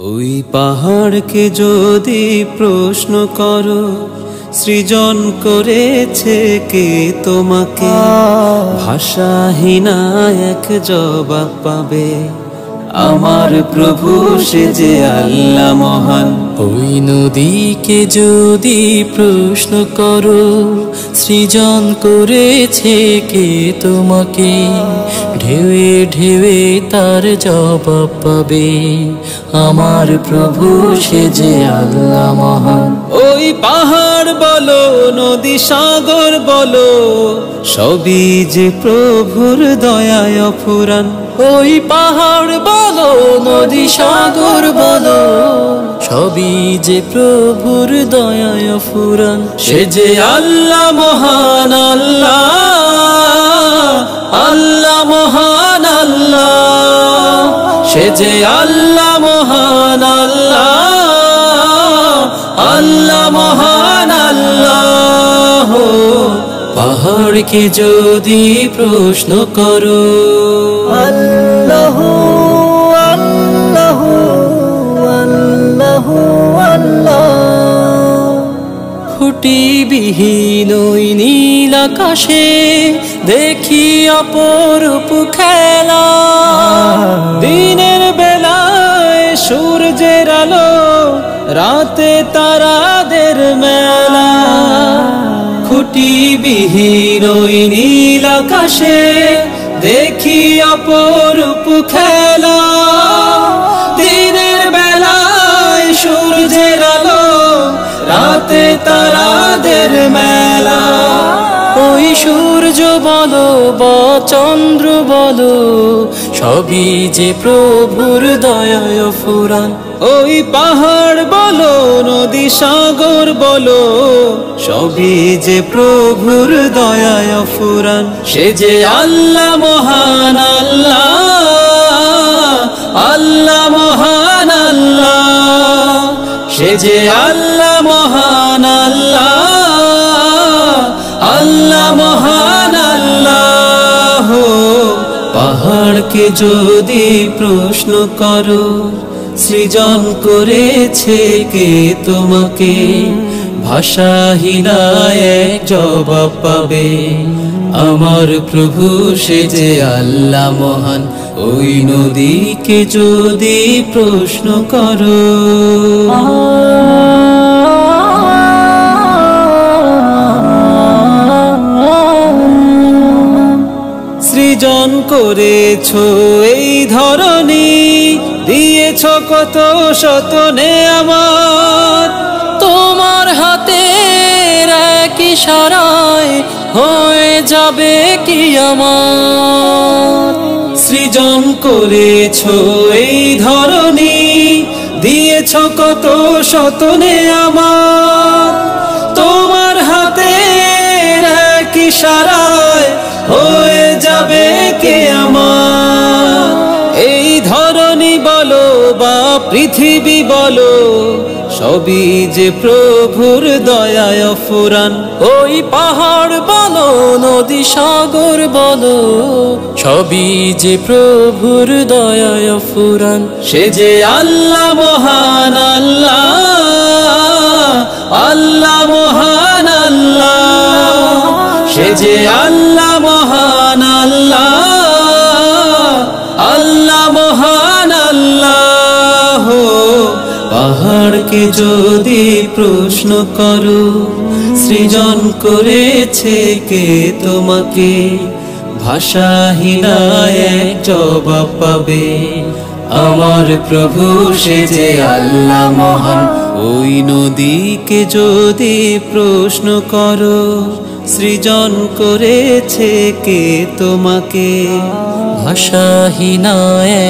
ওই পাহাড়কে যদি প্রশ্ন করো, সৃজন করেছে কে তোমাকে? ভাষাহীনা এক জবাব পাবে, আমার প্রভু সে যে আল্লাহ মহান। ওই নদীকে যদি প্রশ্ন করো, সৃজন করেছে কে তোমাকে? ঢেউয়ে ঢেউয়ে তার জবাব পাবে, আমার প্রভু সে যে আল্লাহ মহান। ওই পাহাড় বলো, নদী সাগর বলো, সবই যে প্রভুর দয়ায় অফুরান। ওই পাহাড় বলো, নদী সাগর বলো, সবই যে প্রভুর দয়ায় ফুরান। সে যে আল্লাহ মহান আল্লাহ, আল্লাহ মহান আল্লাহ, সে যে আল্লাহ মহান আল্লাহ, আল্লাহ মহান আল্লাহ। পাহাড়কে যদি প্রশ্ন করো, আল্লাহ আল্লাহ আল্লাহ আল্লাহ। খুঁটিবিহীন ওই নীল আকাশে দেখি অপরূপ খেলা, দিনের বেলায় সূর্যের আলো, রাতে তারাদের মেলা। খুঁটিবিহীন ওই নীল আকাশে দেখি অপরূপ খেলা, দিনের বেলায় সূর্যের আলো, রাতে তারাদের মেলা। ওই সূর্য বলো বা চন্দ্র বলো, সবই যে প্রভুর দয়ায় ফুরান। ওই পাহাড় বলো, নদী সাগর বলো, সবই যে প্রভুর দয়ায় ফুরান। সে যে আল্লাহ মহান আল্লাহ, আল্লাহ মহান আল্লাহ, সে যে আল্লাহ মহান আল্লাহ, আল্লাহ মহান আল্লাহ। পাহাড়কে যদি প্রশ্ন করো, সৃজন করেছে কে তোমাকে? ভাষাহীনা এক জবাব পাবে, আমার প্রভু সে যে আল্লাহ মহান। ওই নদীকে যদি প্রশ্ন করো, সৃজন করেছো এই ধরনী, দিয়েছ কত শত নেয়ামত, তোমার হাতের এক ইশারায় হয়ে যাবে কিয়ামত। সৃজন করেছো এই ধরনী, দিয়েছ কত শত নেয়ামত, তোমার হাতের এক ইশারায় হয়ে যাবে কিয়ামত। এই ধরনী বলো বা পৃথিবী বলো, সবই যে প্রভুর দয়ায় ফুরান। ওই পাহাড় বলো, নদী সাগর বলো, সবই যে প্রভুর দয়ায় ফুরান। সে যে আল্লাহ মহান আল্লাহ, আল্লাহ মহান আল্লাহ, সে যে আল্লাহ মহান আল্লাহ, আল্লাহ মহান আল্লাহ। পাহাড়কে যদি প্রশ্ন করো, সৃজন করেছে কে তোমাকে? ভাষাহীনা এক জবাব পাবে, আমার প্রভু সে যে আল্লাহ মহান। ওই নদীকে যদি প্রশ্ন করো, সৃজন করেছে কে তোমাকে? ভাষাহীনা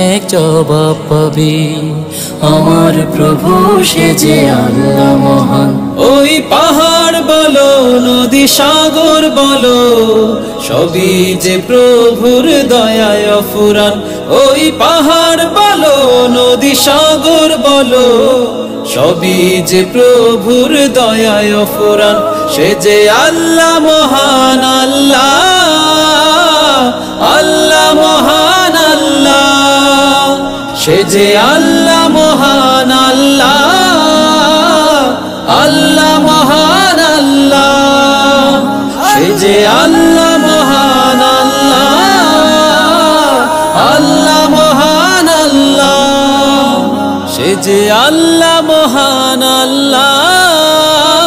এক জবাব পাবে, আমার প্রভু সে যে আল্লাহ মহান। ওই পাহাড় বলো, নদী সাগর বলো, সবই যে প্রভুর দয়ায় ফুরান। ওই পাহাড় বলো, নদী সাগর বলো, সবই যে প্রভুর দয়ায় ফুরান। সে যে আল্লাহ মহান আল্লাহ, আল্লাহ মহান আল্লাহ, সে যে আল্লাহ মহান যে আল্লাহ মহান আল্লাহ, আল্লাহ মহান আল্লাহ, সে যে আল্লাহ মহান আল্লাহ।